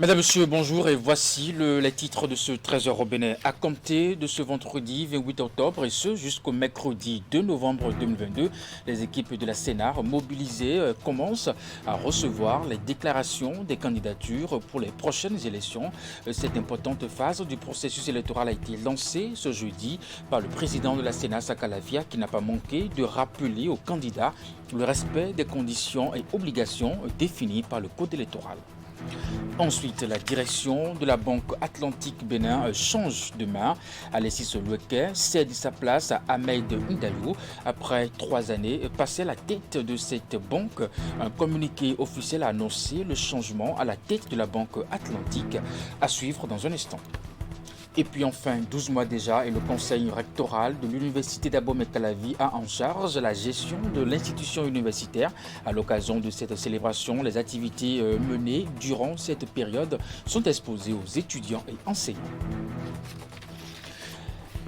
Mesdames, Messieurs, bonjour et voici les titres de ce 13h au Bénin. À compter de ce vendredi 28 octobre et ce jusqu'au mercredi 2 novembre 2022, les équipes de la Sénat mobilisées commencent à recevoir les déclarations des candidatures pour les prochaines élections. Cette importante phase du processus électoral a été lancée ce jeudi par le président de la Sénat, Saka Lavia, qui n'a pas manqué de rappeler aux candidats le respect des conditions et obligations définies par le code électoral. Ensuite, la direction de la Banque Atlantique Bénin change de main. Alexis Loueke cède sa place à Ahmed Ndayou après 3 années passées à la tête de cette banque. Un communiqué officiel a annoncé le changement à la tête de la Banque Atlantique, à suivre dans un instant. Et puis enfin, 12 mois déjà, et le conseil rectoral de l'université d'Abomey-Calavi a en charge la gestion de l'institution universitaire. À l'occasion de cette célébration, les activités menées durant cette période sont exposées aux étudiants et enseignants.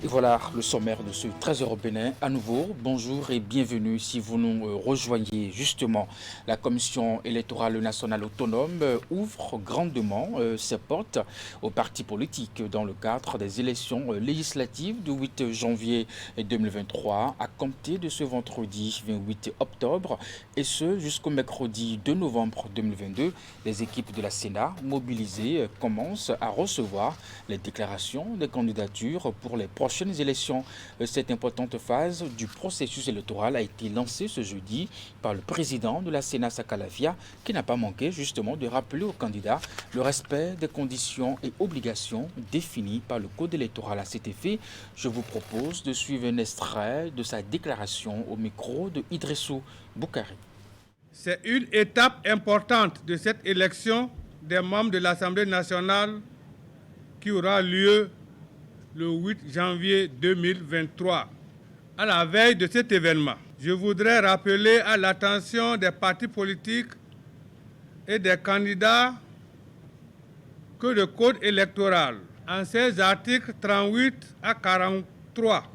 Et voilà le sommaire de ce 13h au Bénin. À nouveau, bonjour et bienvenue si vous nous rejoignez justement. La Commission électorale nationale autonome ouvre grandement ses portes aux partis politiques dans le cadre des élections législatives du 8 janvier 2023 à compter de ce vendredi 28 octobre et ce jusqu'au mercredi 2 novembre 2022. Les équipes de la Sénat mobilisées commencent à recevoir les déclarations des candidatures pour les prochaines élections. Cette importante phase du processus électoral a été lancée ce jeudi par le président de la Sénat, Saka Lavia, qui n'a pas manqué justement de rappeler aux candidats le respect des conditions et obligations définies par le code électoral. À cet effet, je vous propose de suivre un extrait de sa déclaration au micro de Idrissou Boukari. C'est une étape importante de cette élection des membres de l'Assemblée nationale qui aura lieu le 8 janvier 2023. À la veille de cet événement, je voudrais rappeler à l'attention des partis politiques et des candidats que le code électoral, en ses articles 38 à 43,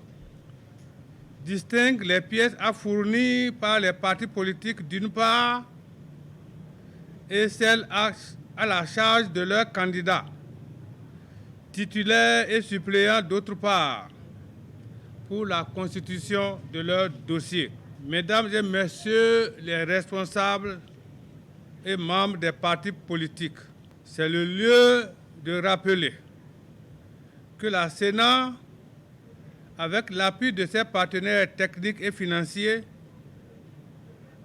distingue les pièces à fournir par les partis politiques d'une part et celles à la charge de leurs candidats, titulaires et suppléants d'autre part, pour la constitution de leur dossier. Mesdames et messieurs les responsables et membres des partis politiques, c'est le lieu de rappeler que la Sénat, avec l'appui de ses partenaires techniques et financiers,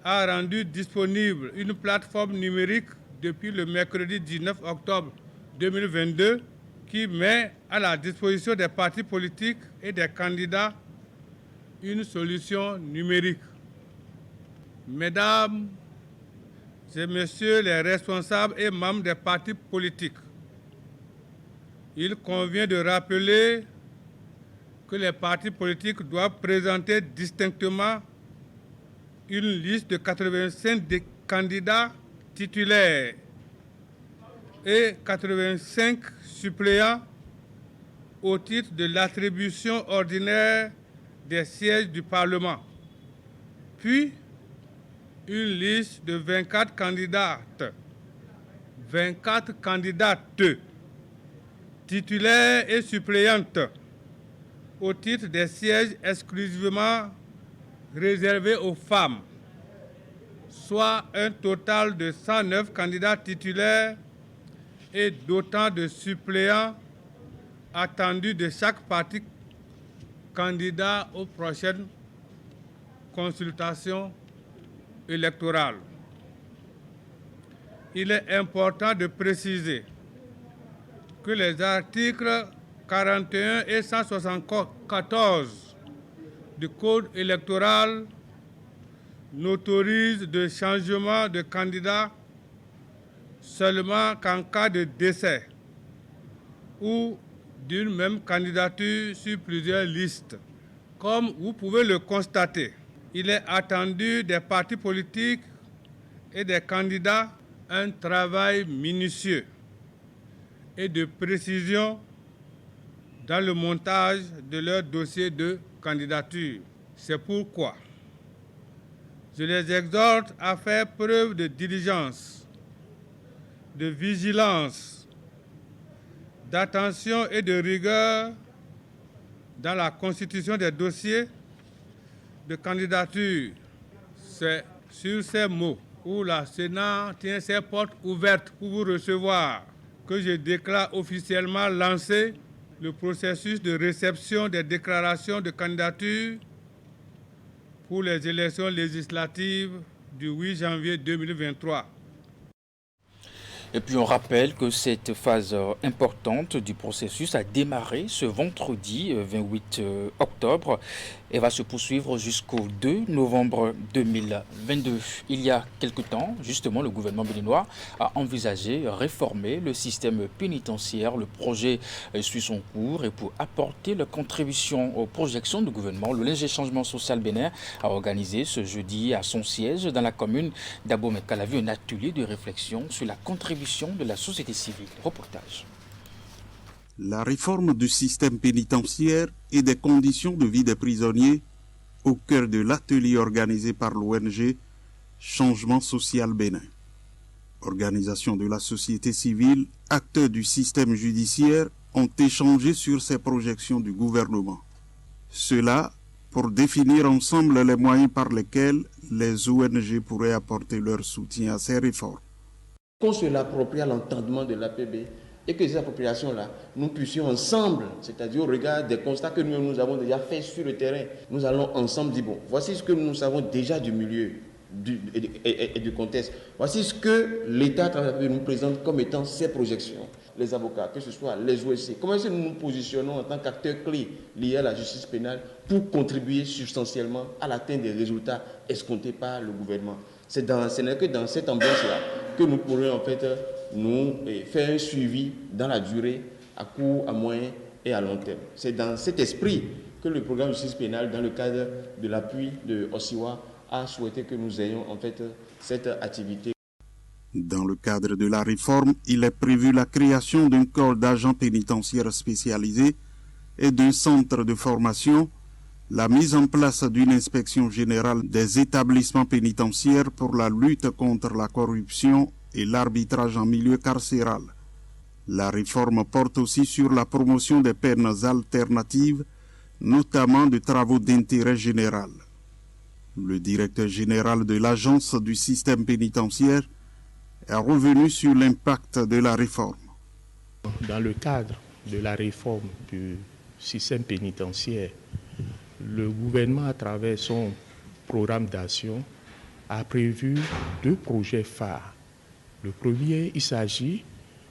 a rendu disponible une plateforme numérique depuis le mercredi 19 octobre 2022 qui met à la disposition des partis politiques et des candidats une solution numérique. Mesdames et messieurs les responsables et membres des partis politiques, il convient de rappeler que les partis politiques doivent présenter distinctement une liste de 85 candidats titulaires et 85 suppléants au titre de l'attribution ordinaire des sièges du Parlement, puis une liste de 24 candidates titulaires et suppléantes au titre des sièges exclusivement réservés aux femmes, soit un total de 109 candidats titulaires et d'autant de suppléants attendus de chaque parti candidat aux prochaines consultations électorales. Il est important de préciser que les articles 41 et 174 du Code électoral n'autorisent de changement de candidat seulement qu'en cas de décès ou d'une même candidature sur plusieurs listes. Comme vous pouvez le constater, il est attendu des partis politiques et des candidats un travail minutieux et de précision dans le montage de leur dossier de candidature. C'est pourquoi je les exhorte à faire preuve de diligence, de vigilance d'attention et de rigueur dans la constitution des dossiers de candidature. C'est sur ces mots où la Sénat tient ses portes ouvertes pour vous recevoir que je déclare officiellement lancé le processus de réception des déclarations de candidature pour les élections législatives du 8 janvier 2023. Et puis on rappelle que cette phase importante du processus a démarré ce vendredi 28 octobre et va se poursuivre jusqu'au 2 novembre 2022. Il y a quelque temps, justement, le gouvernement béninois a envisagé réformer le système pénitentiaire. Le projet suit son cours et pour apporter la contribution aux projections du gouvernement, le Léger Changement Social Bénin a organisé ce jeudi à son siège dans la commune d'Abomey-Calavi un atelier de réflexion sur la contribution de la société civile. Reportage. La réforme du système pénitentiaire et des conditions de vie des prisonniers au cœur de l'atelier organisé par l'ONG Changement Social Bénin. Organisation de la société civile, acteurs du système judiciaire ont échangé sur ces projections du gouvernement. Cela pour définir ensemble les moyens par lesquels les ONG pourraient apporter leur soutien à ces réformes. Qu'on se l'approprie à l'entendement de l'APB et que ces appropriations-là, nous puissions ensemble, c'est-à-dire au regard des constats que nous avons déjà faits sur le terrain, nous allons ensemble dire, bon, voici ce que nous savons déjà du milieu et du contexte. Voici ce que l'État nous présente comme étant ses projections. Les avocats, que ce soit les OSC, comment est-ce que nous nous positionnons en tant qu'acteurs clés liés à la justice pénale pour contribuer substantiellement à l'atteinte des résultats escomptés par le gouvernement. Ce n'est que dans cette ambiance-là que nous pourrions en fait nous faire un suivi dans la durée, à court, à moyen et à long terme. C'est dans cet esprit que le programme de justice pénale, dans le cadre de l'appui de Osiwa, a souhaité que nous ayons en fait cette activité. Dans le cadre de la réforme, il est prévu la création d'un corps d'agents pénitentiaires spécialisés et d'un centre de formation, la mise en place d'une inspection générale des établissements pénitentiaires pour la lutte contre la corruption et l'arbitrage en milieu carcéral. La réforme porte aussi sur la promotion des peines alternatives, notamment de travaux d'intérêt général. Le directeur général de l'Agence du système pénitentiaire est revenu sur l'impact de la réforme. Dans le cadre de la réforme du système pénitentiaire, le gouvernement, à travers son programme d'action, a prévu 2 projets phares. Le premier, il s'agit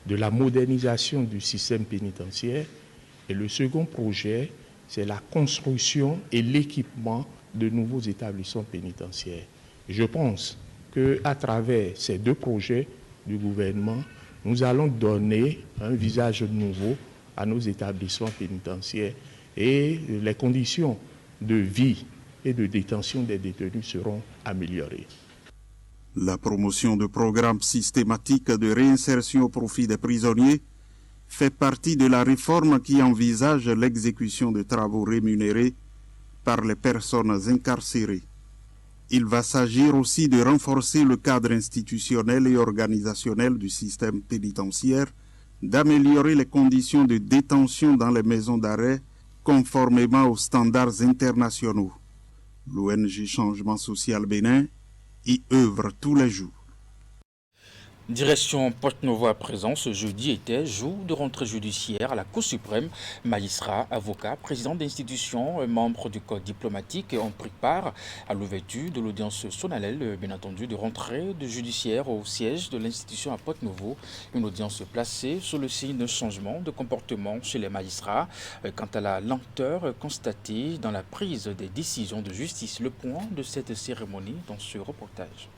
de la modernisation du système pénitentiaire et le second projet, c'est la construction et l'équipement de nouveaux établissements pénitentiaires. Je pense qu'à travers ces 2 projets du gouvernement, nous allons donner un visage nouveau à nos établissements pénitentiaires et les conditions de vie et de détention des détenus seront améliorées. La promotion de programmes systématiques de réinsertion au profit des prisonniers fait partie de la réforme qui envisage l'exécution de travaux rémunérés par les personnes incarcérées. Il va s'agir aussi de renforcer le cadre institutionnel et organisationnel du système pénitentiaire, d'améliorer les conditions de détention dans les maisons d'arrêt conformément aux standards internationaux. L'ONG Changement Social Bénin y œuvre tous les jours. Direction Porte-Novo à présent, ce jeudi était jour de rentrée judiciaire à la Cour suprême. Magistrats, avocats, présidents d'institutions, membres du code diplomatique ont pris part à l'ouverture de l'audience solennelle, bien entendu, de rentrée de judiciaire au siège de l'institution à Porte-Novo. Une audience placée sous le signe d'un changement de comportement chez les magistrats quant à la lenteur constatée dans la prise des décisions de justice. Le point de cette cérémonie dans ce reportage.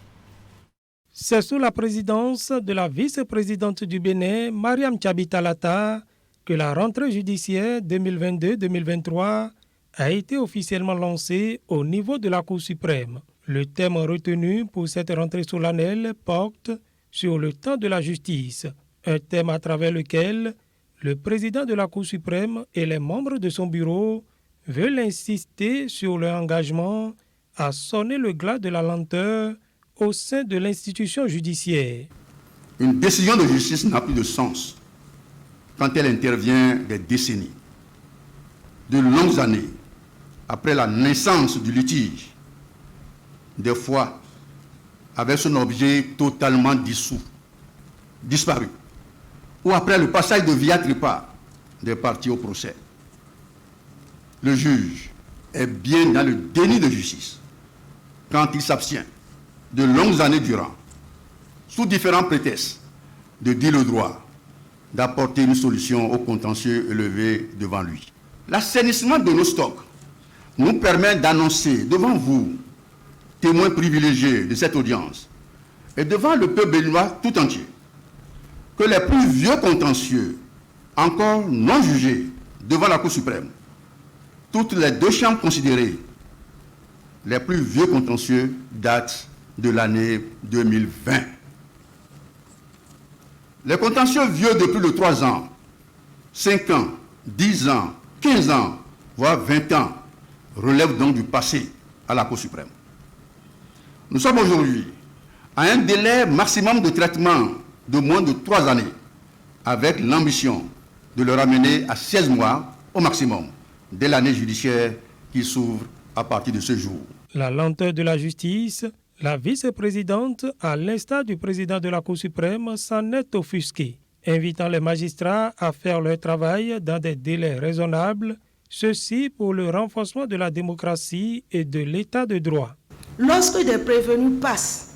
C'est sous la présidence de la vice-présidente du Bénin, Mariam Tchabi-Talata, que la rentrée judiciaire 2022-2023 a été officiellement lancée au niveau de la Cour suprême. Le thème retenu pour cette rentrée solennelle porte sur le temps de la justice, un thème à travers lequel le président de la Cour suprême et les membres de son bureau veulent insister sur leur engagement à sonner le glas de la lenteur au sein de l'institution judiciaire. Une décision de justice n'a plus de sens quand elle intervient des décennies, de longues années après la naissance du litige, des fois avec son objet totalement dissous, disparu, ou après le passage de via tripa des parties au procès. Le juge est bien dans le déni de justice quand il s'abstient de longues années durant, sous différents prétextes, de dire le droit, d'apporter une solution au contentieux élevé devant lui. L'assainissement de nos stocks nous permet d'annoncer devant vous, témoins privilégiés de cette audience, et devant le peuple béninois tout entier, que les plus vieux contentieux, encore non jugés devant la Cour suprême, toutes les deux chambres considérées, les plus vieux contentieux datent de l'année 2020. Les contentieux vieux de plus de 3 ans, 5 ans, 10 ans, 15 ans, voire 20 ans, relèvent donc du passé à la Cour suprême. Nous sommes aujourd'hui à un délai maximum de traitement de moins de 3 années, avec l'ambition de le ramener à 16 mois au maximum, dès l'année judiciaire qui s'ouvre à partir de ce jour. La lenteur de la justice, la vice-présidente, à l'instar du président de la Cour suprême, s'en est offusquée, invitant les magistrats à faire leur travail dans des délais raisonnables, ceci pour le renforcement de la démocratie et de l'état de droit. Lorsque des prévenus passent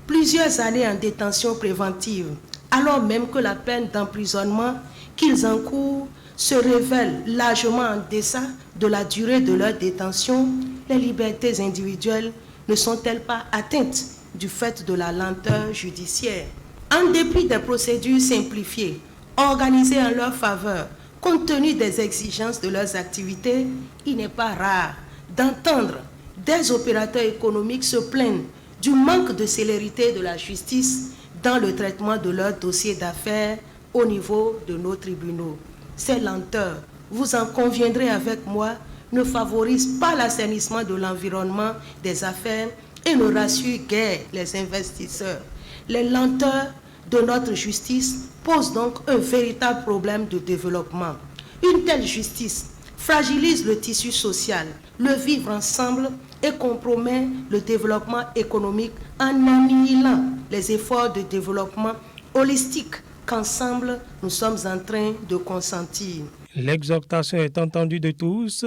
plusieurs années en détention préventive, alors même que la peine d'emprisonnement qu'ils encourent se révèle largement en deçà de la durée de leur détention, les libertés individuelles ne sont-elles pas atteintes du fait de la lenteur judiciaire? En dépit des procédures simplifiées, organisées en leur faveur, compte tenu des exigences de leurs activités, il n'est pas rare d'entendre des opérateurs économiques se plaindre du manque de célérité de la justice dans le traitement de leurs dossiers d'affaires au niveau de nos tribunaux. Ces lenteurs, vous en conviendrez avec moi, ne favorisent pas l'assainissement de l'environnement des affaires et ne rassurent guère les investisseurs. Les lenteurs de notre justice posent donc un véritable problème de développement. Une telle justice fragilise le tissu social, le vivre ensemble et compromet le développement économique en annihilant les efforts de développement holistique qu'ensemble nous sommes en train de consentir. L'exhortation est entendue de tous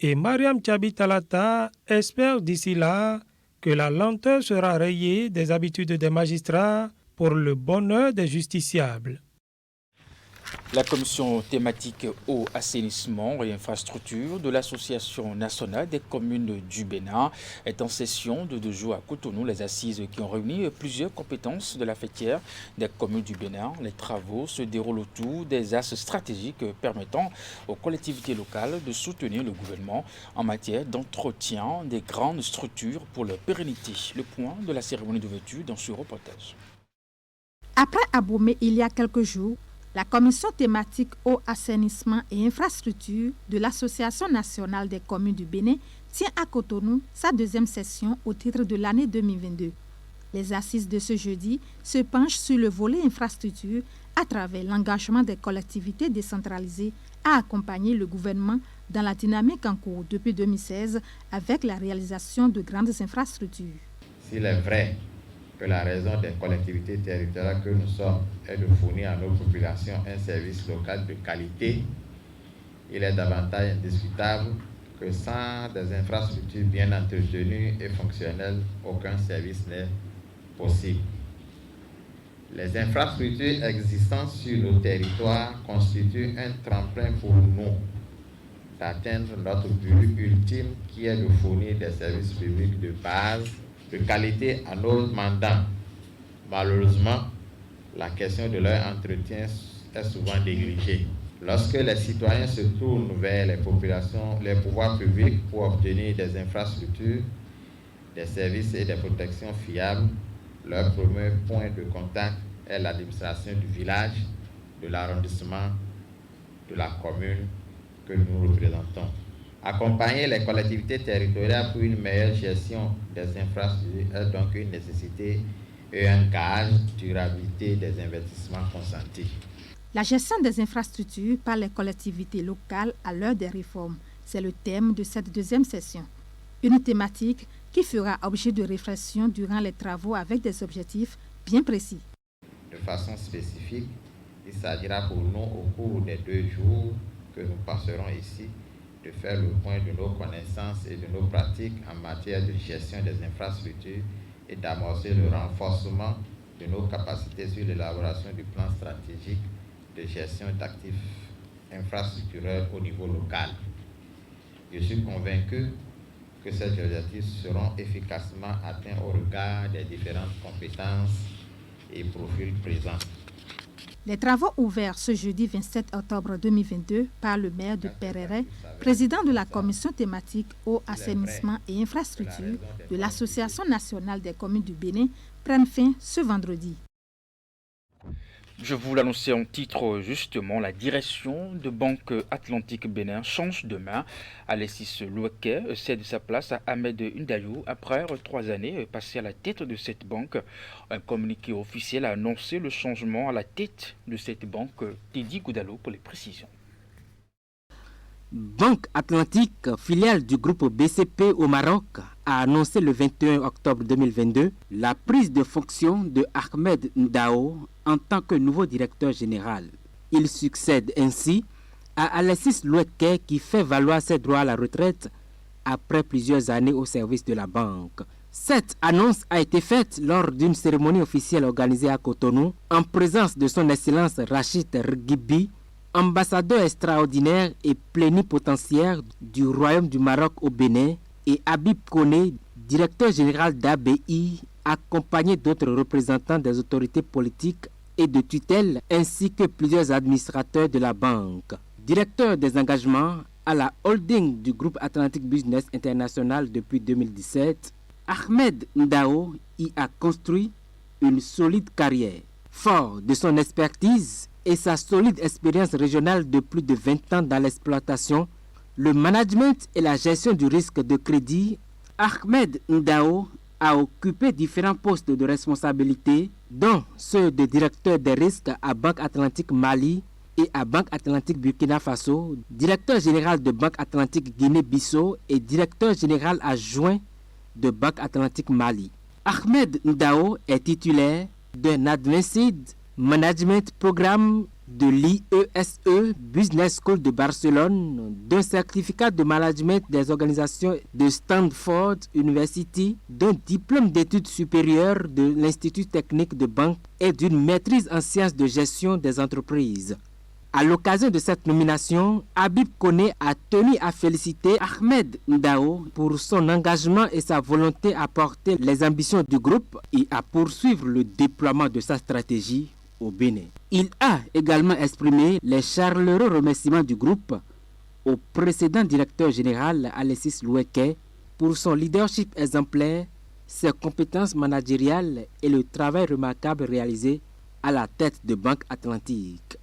et Mariam Tchabi-Talata espère d'ici là que la lenteur sera rayée des habitudes des magistrats pour le bonheur des justiciables. La commission thématique eau, assainissement et infrastructure de l'Association nationale des communes du Bénin est en session de 2 jours à Cotonou. Les assises qui ont réuni plusieurs compétences de la fêtière des communes du Bénin. Les travaux se déroulent autour des axes stratégiques permettant aux collectivités locales de soutenir le gouvernement en matière d'entretien des grandes structures pour leur pérennité. Le point de la cérémonie d'ouverture dans ce reportage. Après Abomey il y a quelques jours, la commission thématique eau, assainissement et infrastructure de l'Association nationale des communes du Bénin tient à Cotonou sa 2e session au titre de l'année 2022. Les assises de ce jeudi se penchent sur le volet infrastructure à travers l'engagement des collectivités décentralisées à accompagner le gouvernement dans la dynamique en cours depuis 2016 avec la réalisation de grandes infrastructures. S'il est vrai que la raison des collectivités territoriales que nous sommes est de fournir à nos populations un service local de qualité, il est davantage indiscutable que sans des infrastructures bien entretenues et fonctionnelles, aucun service n'est possible. Les infrastructures existantes sur nos territoires constituent un tremplin pour nous d'atteindre notre but ultime qui est de fournir des services publics de base de qualité à nos mandants. Malheureusement, la question de leur entretien est souvent négligée. Lorsque les citoyens se tournent vers les populations, les pouvoirs publics pour obtenir des infrastructures, des services et des protections fiables, leur premier point de contact est l'administration du village, de l'arrondissement, de la commune que nous représentons. Accompagner les collectivités territoriales pour une meilleure gestion des infrastructures est donc une nécessité et un gage de durabilité des investissements consentis. La gestion des infrastructures par les collectivités locales à l'heure des réformes, c'est le thème de cette deuxième session. Une thématique qui fera objet de réflexion durant les travaux avec des objectifs bien précis. De façon spécifique, il s'agira pour nous au cours des 2 jours que nous passerons ici de faire le point de nos connaissances et de nos pratiques en matière de gestion des infrastructures et d'amorcer le renforcement de nos capacités sur l'élaboration du plan stratégique de gestion d'actifs infrastructurels au niveau local. Je suis convaincu que ces objectifs seront efficacement atteints au regard des différentes compétences et profils présents. Les travaux ouverts ce jeudi 27 octobre 2022 par le maire de Pereret, président de la commission thématique eau, assainissement et infrastructure de l'Association nationale des communes du Bénin, prennent fin ce vendredi. Je vous l'annonçais en titre justement, la direction de Banque Atlantique Bénin change de main. Alexis Loueke cède sa place à Ahmed Ndayou après 3 années passées à la tête de cette banque. Un communiqué officiel a annoncé le changement à la tête de cette banque. Teddy Goudalo pour les précisions. Banque Atlantique, filiale du groupe BCP au Maroc, a annoncé le 21 octobre 2022 la prise de fonction de Ahmed Ndao en tant que nouveau directeur général. Il succède ainsi à Alexis Loueke qui fait valoir ses droits à la retraite après plusieurs années au service de la banque. Cette annonce a été faite lors d'une cérémonie officielle organisée à Cotonou en présence de son Excellence Rachid Rghibi, ambassadeur extraordinaire et plénipotentiaire du Royaume du Maroc au Bénin, et Habib Koné, directeur général d'ABI, accompagné d'autres représentants des autorités politiques et de tutelle, ainsi que plusieurs administrateurs de la banque. Directeur des engagements à la holding du groupe Atlantic Business International depuis 2017, Ahmed Ndao y a construit une solide carrière. Fort de son expertise et sa solide expérience régionale de plus de 20 ans dans l'exploitation, le management et la gestion du risque de crédit, Ahmed Ndao a occupé différents postes de responsabilité, dont ceux de directeur des risques à Banque Atlantique Mali et à Banque Atlantique Burkina Faso, directeur général de Banque Atlantique Guinée-Bissau et directeur général adjoint de Banque Atlantique Mali. Ahmed Ndao est titulaire d'un Advanced Management Programme de l'IESE Business School de Barcelone, d'un certificat de management des organisations de Stanford University, d'un diplôme d'études supérieures de l'Institut technique de banque et d'une maîtrise en sciences de gestion des entreprises. À l'occasion de cette nomination, Habib Koné a tenu à féliciter Ahmed Ndao pour son engagement et sa volonté à porter les ambitions du groupe et à poursuivre le déploiement de sa stratégie au Bénin. Il a également exprimé les chaleureux remerciements du groupe au précédent directeur général Alexis Loueke pour son leadership exemplaire, ses compétences managériales et le travail remarquable réalisé à la tête de Banque Atlantique.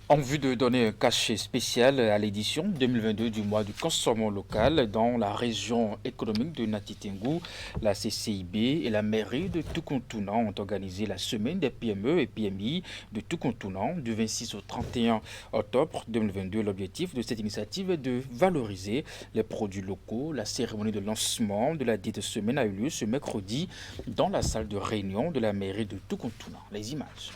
En vue de donner un cachet spécial à l'édition 2022 du mois du consommation local dans la région économique de Nati Tengou, la CCIB et la mairie de Toukontounan ont organisé la semaine des PME et PMI de Toukontounan du 26 au 31 octobre 2022. L'objectif de cette initiative est de valoriser les produits locaux. La cérémonie de lancement de la dite semaine a eu lieu ce mercredi dans la salle de réunion de la mairie de Toukontounan. Les images.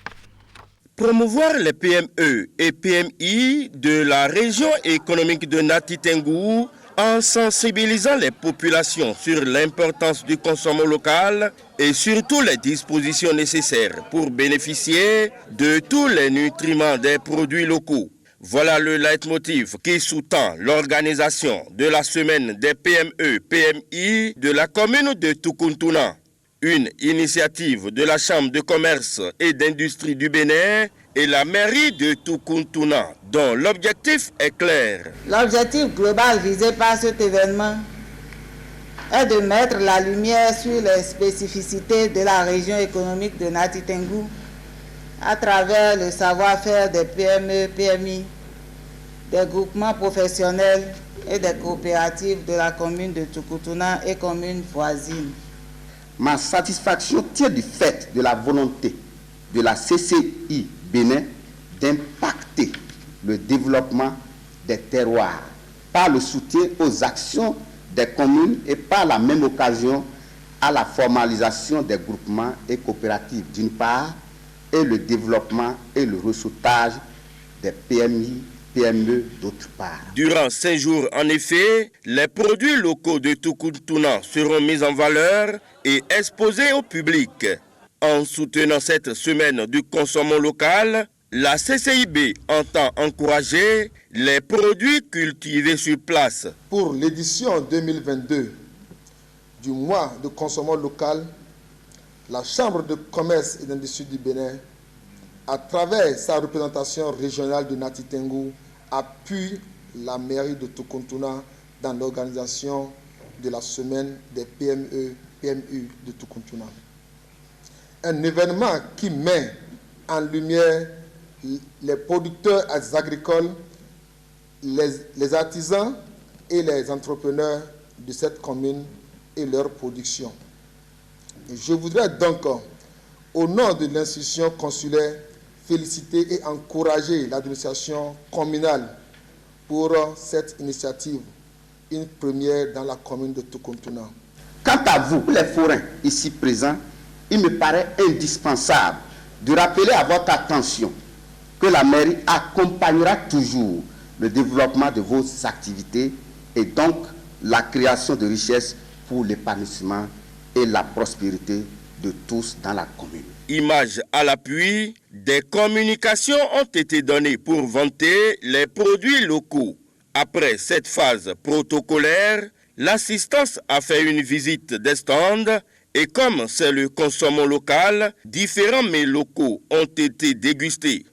Promouvoir les PME et PMI de la région économique de Nati Tengou en sensibilisant les populations sur l'importance du consommation local et surtout les dispositions nécessaires pour bénéficier de tous les nutriments des produits locaux. Voilà le leitmotiv qui sous-tend l'organisation de la semaine des PME-PMI de la commune de Toukontounan. Une initiative de la Chambre de commerce et d'industrie du Bénin et la mairie de Toukontounan, dont l'objectif est clair. L'objectif global visé par cet événement est de mettre la lumière sur les spécificités de la région économique de Nati Tengou à travers le savoir-faire des PME, PMI, des groupements professionnels et des coopératives de la commune de Toukontounan et communes voisines. Ma satisfaction tient du fait de la volonté de la CCI Bénin d'impacter le développement des terroirs par le soutien aux actions des communes et par la même occasion à la formalisation des groupements et coopératives d'une part et le développement et le ressourçage des PMI, PME d'autre part. Durant 5 jours, en effet, les produits locaux de Tukuntuna seront mis en valeur et exposés au public. En soutenant cette semaine du consommation local, la CCIB entend encourager les produits cultivés sur place. Pour l'édition 2022 du mois de consommation local, la Chambre de commerce et d'industrie du Bénin, à travers sa représentation régionale de Nati Tengou, appuie la mairie de Tukuntuna dans l'organisation de la semaine des PMU de Tukuntuna. Un événement qui met en lumière les producteurs agricoles, les artisans et les entrepreneurs de cette commune et leur production. Et je voudrais donc, au nom de l'institution consulaire, féliciter et encourager l'administration communale pour cette initiative, une première dans la commune de Tukuntuna. Quant à vous, les forains ici présents, il me paraît indispensable de rappeler à votre attention que la mairie accompagnera toujours le développement de vos activités et donc la création de richesses pour l'épanouissement et la prospérité de tous dans la commune. Images à l'appui, des communications ont été données pour vanter les produits locaux. Après cette phase protocolaire, l'assistance a fait une visite des stands et comme c'est le consommation local, différents mets locaux ont été dégustés.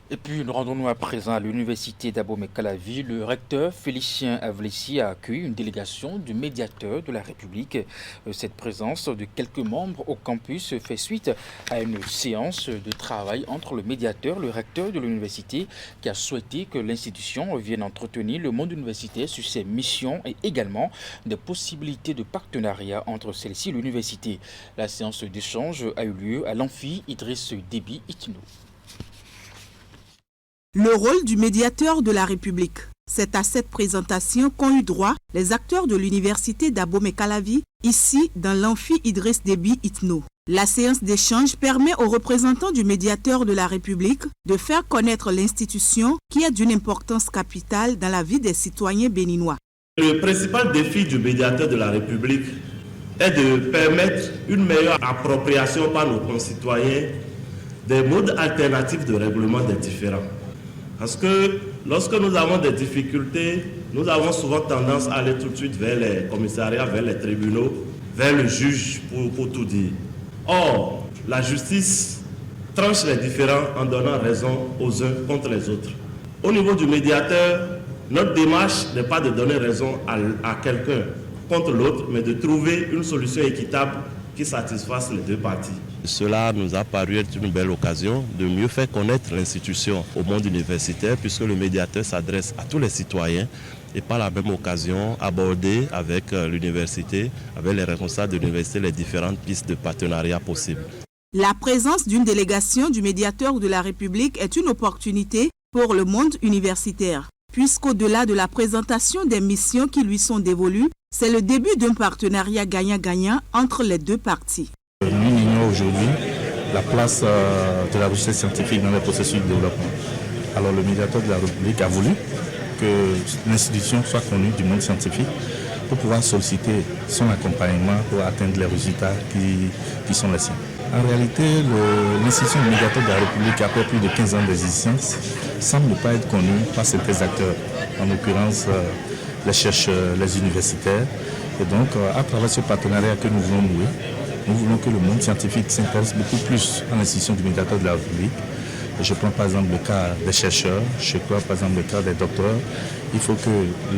Et puis nous rendons-nous à présent à l'université d'Abomey-Calavi. Le recteur Félicien Avlessi a accueilli une délégation du médiateur de la République. Cette présence de quelques membres au campus fait suite à une séance de travail entre le médiateur, le recteur de l'université, qui a souhaité que l'institution vienne entretenir le monde universitaire sur ses missions et également des possibilités de partenariat entre celle-ci et l'université. La séance d'échange a eu lieu à l'amphi Idriss Déby Itno. Le rôle du médiateur de la République. C'est à cette présentation qu'ont eu droit les acteurs de l'université d'Abomey-Calavi, ici dans l'amphi Idriss Déby Itno. La séance d'échange permet aux représentants du médiateur de la République de faire connaître l'institution qui est d'une importance capitale dans la vie des citoyens béninois. Le principal défi du médiateur de la République est de permettre une meilleure appropriation par nos concitoyens des modes alternatifs de règlement des différends. Parce que lorsque nous avons des difficultés, nous avons souvent tendance à aller tout de suite vers les commissariats, vers les tribunaux, vers le juge pour tout dire. Or, la justice tranche les différends en donnant raison aux uns contre les autres. Au niveau du médiateur, notre démarche n'est pas de donner raison à quelqu'un contre l'autre, mais de trouver une solution équitable qui satisfasse les deux parties. Cela nous a paru être une belle occasion de mieux faire connaître l'institution au monde universitaire, puisque le médiateur s'adresse à tous les citoyens et par la même occasion aborder avec l'université, avec les responsables de l'université, les différentes pistes de partenariat possibles. La présence d'une délégation du médiateur de la République est une opportunité pour le monde universitaire, puisqu'au-delà de la présentation des missions qui lui sont dévolues, c'est le début d'un partenariat gagnant-gagnant entre les deux parties. Nous ignorons aujourd'hui la place de la recherche scientifique dans les processus de développement. Alors le médiateur de la République a voulu que l'institution soit connue du monde scientifique pour pouvoir solliciter son accompagnement pour atteindre les résultats qui sont les siens. En réalité, l'institution du médiateur de la République, après plus de 15 ans d'existence, semble ne pas être connue par certains acteurs, en l'occurrence les chercheurs, les universitaires. Et donc, à travers ce partenariat que nous voulons nouer, nous voulons que le monde scientifique s'intéresse beaucoup plus à l'institution du médiateur de la République. Je prends par exemple le cas des chercheurs, je prends par exemple le cas des docteurs. Il faut que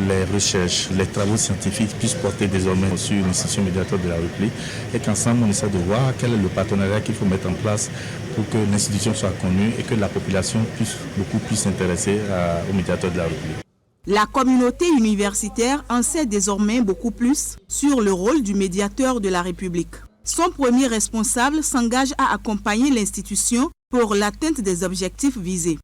les recherches, les travaux scientifiques puissent porter désormais sur l'institution médiateur de la République et qu'ensemble on essaie de voir quel est le partenariat qu'il faut mettre en place pour que l'institution soit connue et que la population puisse beaucoup plus s'intéresser au médiateur de la République. La communauté universitaire en sait désormais beaucoup plus sur le rôle du médiateur de la République. Son premier responsable s'engage à accompagner l'institution pour l'atteinte des objectifs visés.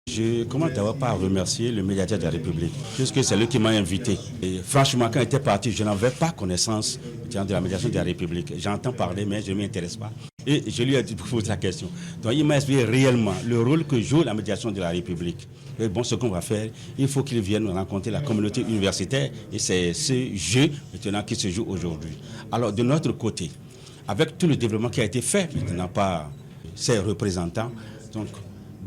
Je commence d'abord par remercier le médiateur de la République, puisque c'est lui qui m'a invité. Et franchement, quand il était parti, je n'avais pas connaissance de la médiation de la République. J'entends parler, mais je ne m'y intéresse pas. Et je lui ai posé la question. Donc il m'a expliqué réellement le rôle que joue la médiation de la République. Et bon, ce qu'on va faire, il faut qu'ils viennent rencontrer la communauté universitaire. Et c'est ce jeu maintenant qui se joue aujourd'hui. Alors de notre côté, avec tout le développement qui a été fait maintenant par ces représentants, donc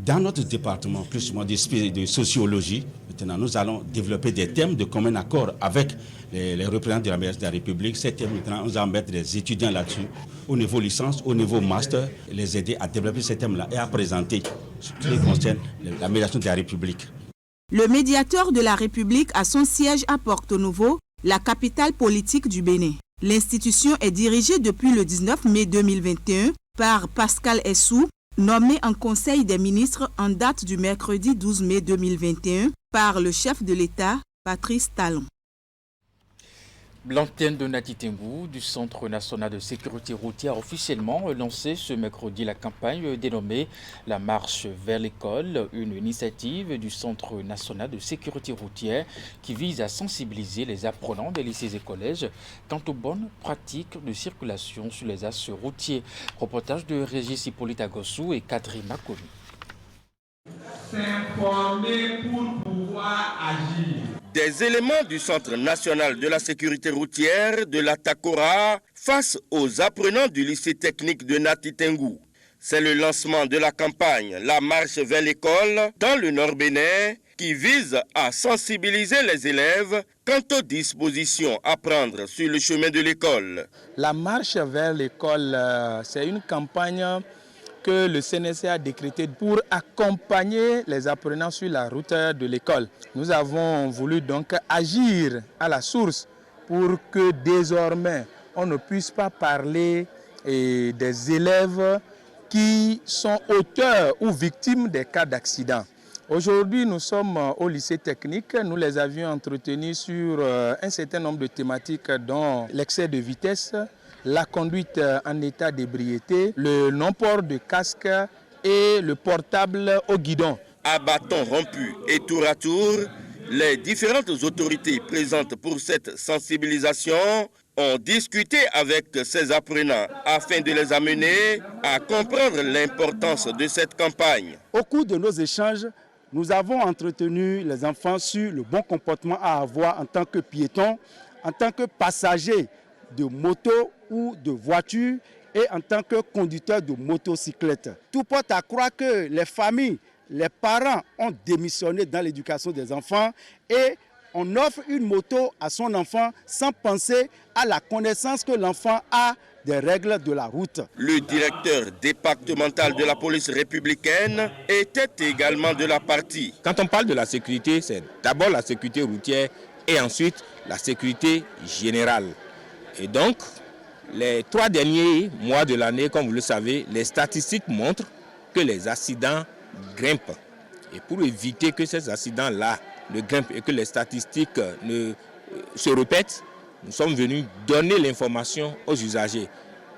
dans notre département, plus ou moins de sociologie, maintenant nous allons développer des thèmes de commun accord avec les représentants de la médiation de la République. Ces thèmes, maintenant, nous allons mettre des étudiants là-dessus, au niveau licence, au niveau master, les aider à développer ces thèmes-là et à présenter ce qui concerne la médiation de la République. Le médiateur de la République a son siège à Porto Novo, la capitale politique du Bénin. L'institution est dirigée depuis le 19 mai 2021 par Pascal Essou, nommé en Conseil des ministres en date du mercredi 12 mai 2021 par le chef de l'État, Patrice Talon. L'antenne de Nati Tengu du Centre national de sécurité routière a officiellement lancé ce mercredi la campagne dénommée La marche vers l'école, une initiative du Centre national de sécurité routière qui vise à sensibiliser les apprenants des lycées et collèges quant aux bonnes pratiques de circulation sur les axes routiers. Reportage de Régis Hippolyte Agossou et Kadri Makomi. S'informer pour pouvoir agir. Des éléments du Centre national de la sécurité routière de la TACORA face aux apprenants du lycée technique de Nati Tengu. C'est le lancement de la campagne La marche vers l'école dans le Nord Bénin qui vise à sensibiliser les élèves quant aux dispositions à prendre sur le chemin de l'école. La marche vers l'école, c'est une campagne que le CNSA a décrété pour accompagner les apprenants sur la route de l'école. Nous avons voulu donc agir à la source pour que désormais on ne puisse pas parler des élèves qui sont auteurs ou victimes des cas d'accident. Aujourd'hui, nous sommes au lycée technique. Nous les avions entretenus sur un certain nombre de thématiques dont l'excès de vitesse, la conduite en état d'ébriété, le non-port de casque et le portable au guidon. À bâton rompu et tour à tour, les différentes autorités présentes pour cette sensibilisation ont discuté avec ces apprenants afin de les amener à comprendre l'importance de cette campagne. Au cours de nos échanges, nous avons entretenu les enfants sur le bon comportement à avoir en tant que piéton, en tant que passager de moto ou de voiture et en tant que conducteur de motocyclette. Tout porte à croire que les familles, les parents ont démissionné dans l'éducation des enfants et on offre une moto à son enfant sans penser à la connaissance que l'enfant a des règles de la route. Le directeur départemental de la police républicaine était également de la partie. Quand on parle de la sécurité, c'est d'abord la sécurité routière et ensuite la sécurité générale. Et donc, les 3 derniers mois de l'année, comme vous le savez, les statistiques montrent que les accidents grimpent. Et pour éviter que ces accidents-là ne grimpent et que les statistiques ne se répètent, nous sommes venus donner l'information aux usagers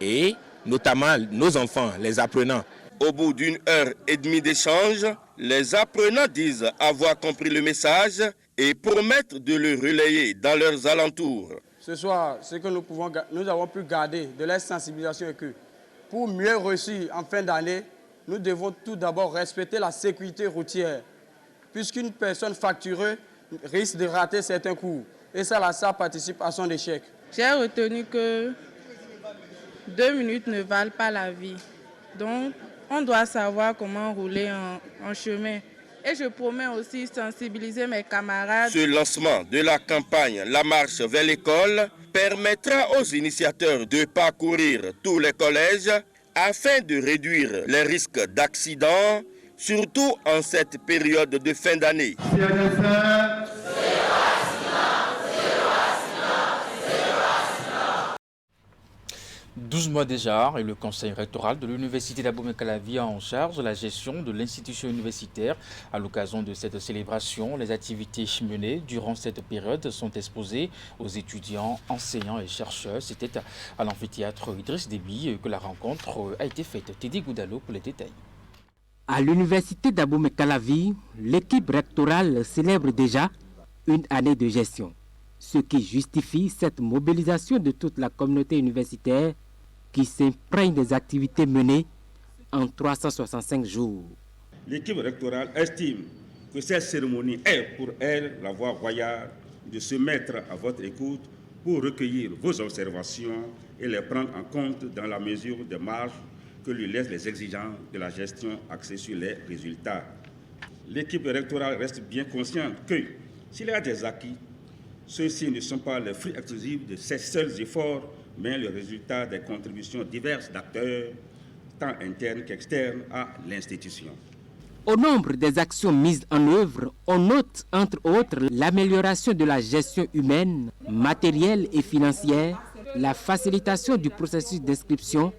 et notamment nos enfants, les apprenants. Au bout d'une heure et demie d'échange, les apprenants disent avoir compris le message et promettent de le relayer dans leurs alentours. Ce soir, ce que nous avons pu garder de la sensibilisation est que pour mieux réussir en fin d'année, nous devons tout d'abord respecter la sécurité routière. Puisqu'une personne facturée risque de rater certains cours. Et ça participe à son échec. J'ai retenu que 2 minutes ne valent pas la vie. Donc, on doit savoir comment rouler en chemin. Et je promets aussi sensibiliser mes camarades. Ce lancement de la campagne La marche vers l'école permettra aux initiateurs de parcourir tous les collèges afin de réduire les risques d'accidents, surtout en cette période de fin d'année. 12 mois déjà, et le conseil rectoral de l'université d'Abomey-Calavi a en charge la gestion de l'institution universitaire. À l'occasion de cette célébration, les activités menées durant cette période sont exposées aux étudiants, enseignants et chercheurs. C'était à l'amphithéâtre Idriss Déby que la rencontre a été faite. Teddy Goudalo pour les détails. À l'université d'Abomey-Calavi, l'équipe rectorale célèbre déjà une année de gestion, ce qui justifie cette mobilisation de toute la communauté universitaire qui s'imprègne des activités menées en 365 jours. L'équipe rectorale estime que cette cérémonie est pour elle la voie royale de se mettre à votre écoute pour recueillir vos observations et les prendre en compte dans la mesure des marges que lui laissent les exigences de la gestion axée sur les résultats. L'équipe rectorale reste bien consciente que s'il y a des acquis, ceux-ci ne sont pas les fruits exclusifs de ces seuls efforts, mais le résultat des contributions diverses d'acteurs, tant internes qu'externes, à l'institution. Au nombre des actions mises en œuvre, on note entre autres l'amélioration de la gestion humaine, matérielle et financière, la facilitation du processus d'inscription,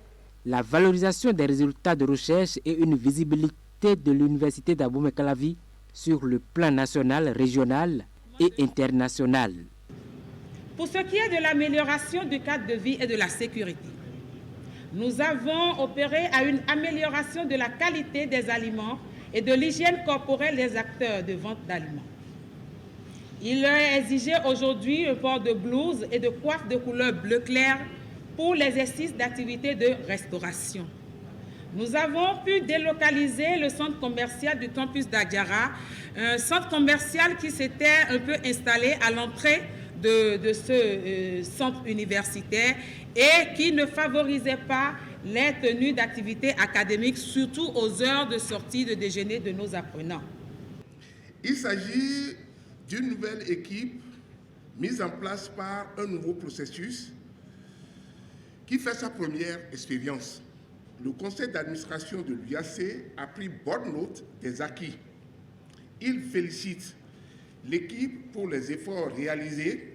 la valorisation des résultats de recherche et une visibilité de l'université d'Abomey-Calavi sur le plan national, régional et international. Pour ce qui est de l'amélioration du cadre de vie et de la sécurité, nous avons opéré à une amélioration de la qualité des aliments et de l'hygiène corporelle des acteurs de vente d'aliments. Il leur est exigé aujourd'hui le port de blouse et de coiffe de couleur bleu clair pour l'exercice d'activités de restauration. Nous avons pu délocaliser le centre commercial du campus d'Adjara, un centre commercial qui s'était un peu installé à l'entrée de ce centre universitaire et qui ne favorisait pas les tenues d'activités académiques, surtout aux heures de sortie de déjeuner de nos apprenants. Il s'agit d'une nouvelle équipe mise en place par un nouveau processus qui fait sa première expérience. Le conseil d'administration de l'UAC a pris bonne note des acquis. Il félicite l'équipe pour les efforts réalisés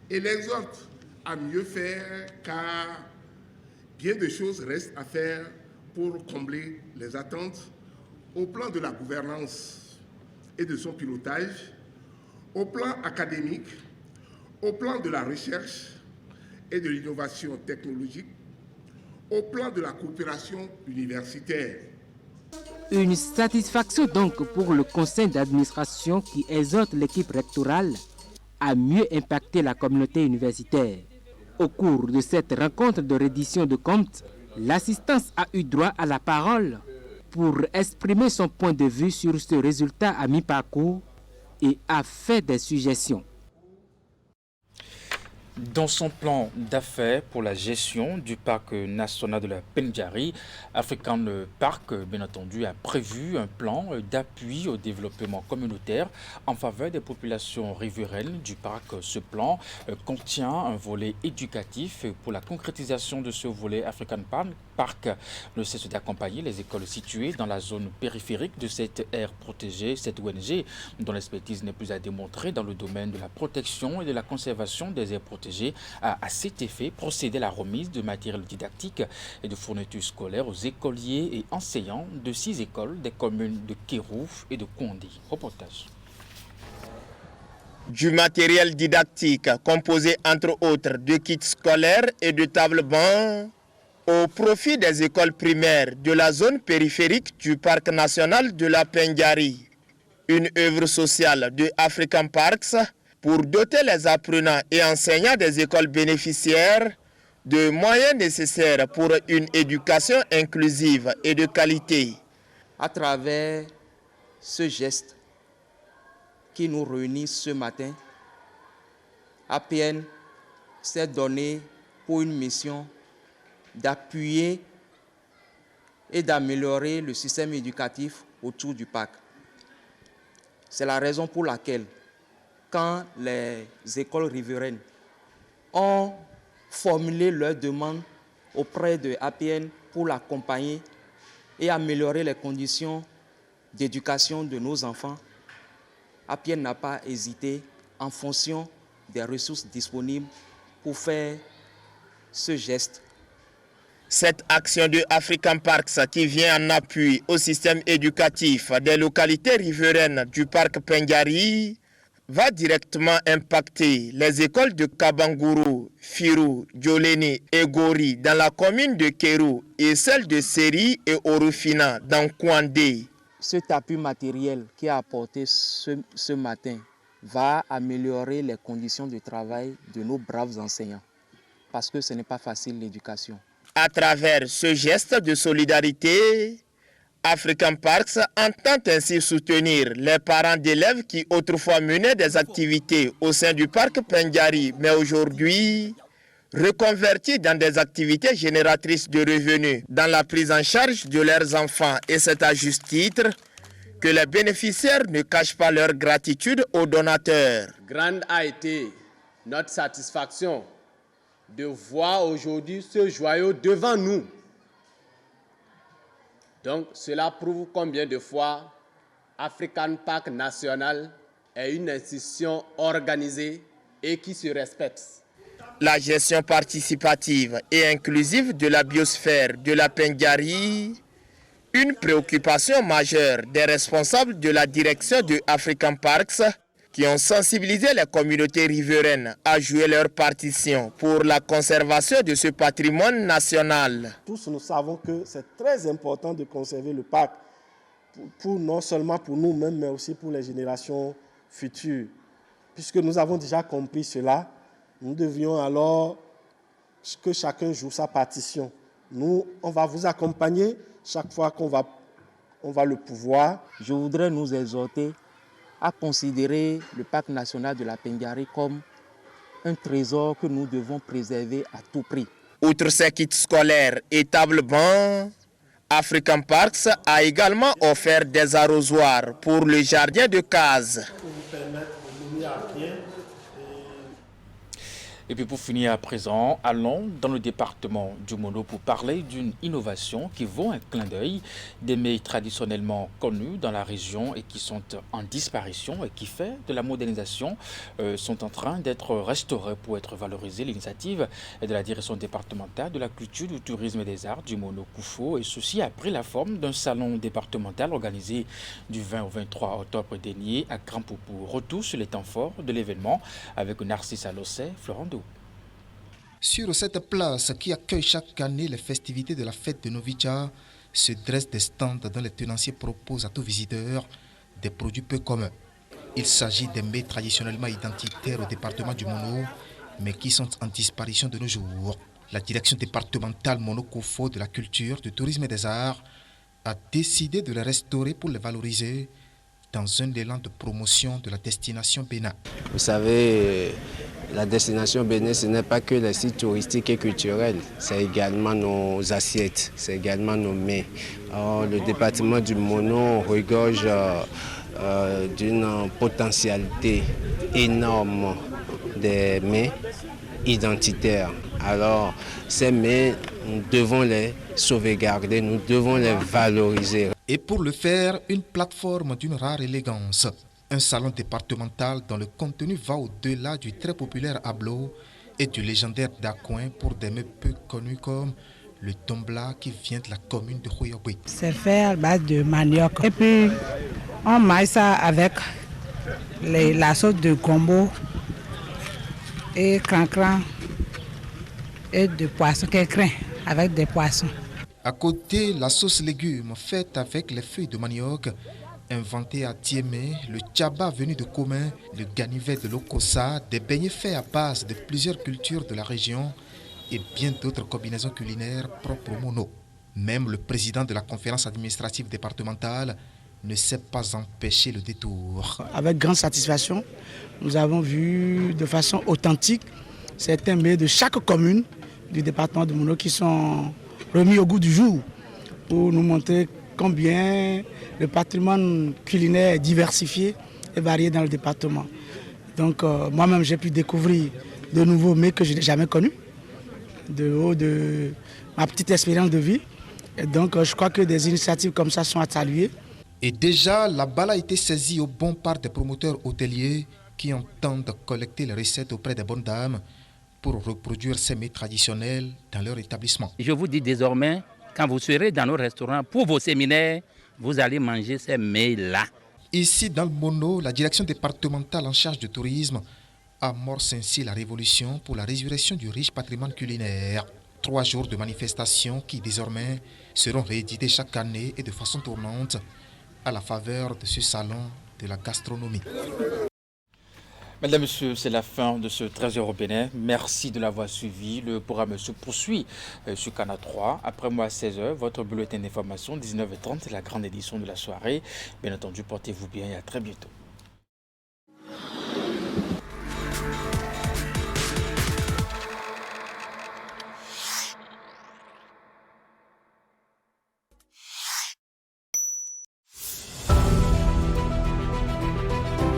et l'exhorte à mieux faire car bien de choses restent à faire pour combler les attentes au plan de la gouvernance et de son pilotage, au plan académique, au plan de la recherche et de l'innovation technologique, au plan de la coopération universitaire. Une satisfaction donc pour le conseil d'administration qui exhorte l'équipe rectorale à mieux impacter la communauté universitaire. Au cours de cette rencontre de reddition de comptes, l'assistance a eu droit à la parole pour exprimer son point de vue sur ce résultat à mi-parcours et a fait des suggestions. Dans son plan d'affaires pour la gestion du parc national de la Pendjari, African Park, bien entendu, a prévu un plan d'appui au développement communautaire en faveur des populations riveraines du parc. Ce plan contient un volet éducatif. Pour la concrétisation de ce volet, African Park ne cesse d'accompagner les écoles situées dans la zone périphérique de cette aire protégée, cette ONG dont l'expertise n'est plus à démontrer dans le domaine de la protection et de la conservation des aires protégées a à cet effet procédé à la remise de matériel didactique et de fournitures scolaires aux écoliers et enseignants de 6 écoles des communes de Kérouf et de Koundi. Reportage. Du matériel didactique composé entre autres de kits scolaires et de tables-bancs au profit des écoles primaires de la zone périphérique du parc national de la Pendjari. Une œuvre sociale de African Parks pour doter les apprenants et enseignants des écoles bénéficiaires de moyens nécessaires pour une éducation inclusive et de qualité. À travers ce geste qui nous réunit ce matin, APN s'est donné pour une mission d'appuyer et d'améliorer le système éducatif autour du parc. C'est la raison pour laquelle quand les écoles riveraines ont formulé leurs demandes auprès de APN pour l'accompagner et améliorer les conditions d'éducation de nos enfants, APN n'a pas hésité en fonction des ressources disponibles pour faire ce geste. Cette action de African Parks qui vient en appui au système éducatif des localités riveraines du parc Pendjari va directement impacter les écoles de Kabanguru, Firou, Djoleni et Gori dans la commune de Kérou et celle de Seri et Orufina dans Kouandé. Cet appui matériel qui est apporté ce matin va améliorer les conditions de travail de nos braves enseignants parce que ce n'est pas facile l'éducation. À travers ce geste de solidarité, African Parks entend ainsi soutenir les parents d'élèves qui autrefois menaient des activités au sein du parc Pendjari, mais aujourd'hui reconvertis dans des activités génératrices de revenus dans la prise en charge de leurs enfants. Et c'est à juste titre que les bénéficiaires ne cachent pas leur gratitude aux donateurs. Grande a été notre satisfaction de voir aujourd'hui ce joyau devant nous. Donc cela prouve combien de fois African Park National est une institution organisée et qui se respecte. La gestion participative et inclusive de la biosphère de la Pendjari, une préoccupation majeure des responsables de la direction de African Parks qui ont sensibilisé les communautés riveraines à jouer leur partition pour la conservation de ce patrimoine national. Tous nous savons que c'est très important de conserver le parc, non seulement pour nous-mêmes, mais aussi pour les générations futures. Puisque nous avons déjà compris cela, nous devrions alors que chacun joue sa partition. Nous, on va vous accompagner chaque fois qu'on va le pouvoir. Je voudrais nous exhorter à considérer le parc national de la Pendjari comme un trésor que nous devons préserver à tout prix. Outre ces kits scolaires et tables-bancs, African Parks a également offert des arrosoirs pour le jardin de case. Et puis pour finir à présent, allons dans le département du Mono pour parler d'une innovation qui vaut un clin d'œil, des mets traditionnellement connus dans la région et qui sont en disparition et qui fait de la modernisation sont en train d'être restaurés pour être valorisés. L'initiative est de la direction départementale de la culture, du tourisme et des arts du Mono Koufo et ceci a pris la forme d'un salon départemental organisé du 20 au 23 octobre dernier à Grand-Poupou. Retour sur les temps forts de l'événement avec Narcisse Alossé, Florent Dou. Sur cette place qui accueille chaque année les festivités de la fête de Novitja, se dressent des stands dont les tenanciers proposent à tout visiteur des produits peu communs. Il s'agit des mets traditionnellement identitaires au département du Mono, mais qui sont en disparition de nos jours. La direction départementale Mono Koufo de la culture, du tourisme et des arts a décidé de les restaurer pour les valoriser dans un élan de promotion de la destination Bénin. Vous savez, la destination Bénin, ce n'est pas que les sites touristiques et culturels, c'est également nos assiettes, c'est également nos mets. Alors, le département du Mono regorge d'une potentialité énorme des mets identitaires. Alors, ces mets, nous devons les sauvegarder, nous devons les valoriser. Et pour le faire, une plateforme d'une rare élégance. Un salon départemental dont le contenu va au-delà du très populaire Ablo et du légendaire Dacoin pour des mets peu connus comme le Tombla qui vient de la commune de Khoyobé. C'est fait à base de manioc. Et puis, on maille ça avec la sauce de gombo et cran-cran et de poisson, quelqu'un avec des poissons. À côté, la sauce légumes faite avec les feuilles de manioc, inventée à Tiémé, le tchaba venu de Commun, le ganivet de l'Okosa, des beignets faits à base de plusieurs cultures de la région et bien d'autres combinaisons culinaires propres au Mono. Même le président de la conférence administrative départementale ne s'est pas empêché le détour. Avec grande satisfaction, nous avons vu de façon authentique certains mets de chaque commune du département de Mono qui sont remis au goût du jour pour nous montrer combien le patrimoine culinaire est diversifié et varié dans le département. Donc moi-même j'ai pu découvrir de nouveaux mets que je n'ai jamais connus, de haut de ma petite expérience de vie. Et donc je crois que des initiatives comme ça sont à saluer. Et déjà, la balle a été saisie au bon par des promoteurs hôteliers qui entendent collecter les recettes auprès des bonnes dames pour reproduire ces mets traditionnels dans leur établissement. Je vous dis désormais, quand vous serez dans nos restaurants, pour vos séminaires, vous allez manger ces mets-là. Ici, dans le Mono, la direction départementale en charge du tourisme amorce ainsi la révolution pour la résurrection du riche patrimoine culinaire. 3 jours de manifestations qui, désormais, seront réédités chaque année et de façon tournante à la faveur de ce salon de la gastronomie. Mesdames, Messieurs, c'est la fin de ce 13h au Bénin. Merci de l'avoir suivi. Le programme se poursuit sur Canal 3. Après moi, à 16h, votre bulletin d'information, 19h30, la grande édition de la soirée. Bien entendu, portez-vous bien et à très bientôt.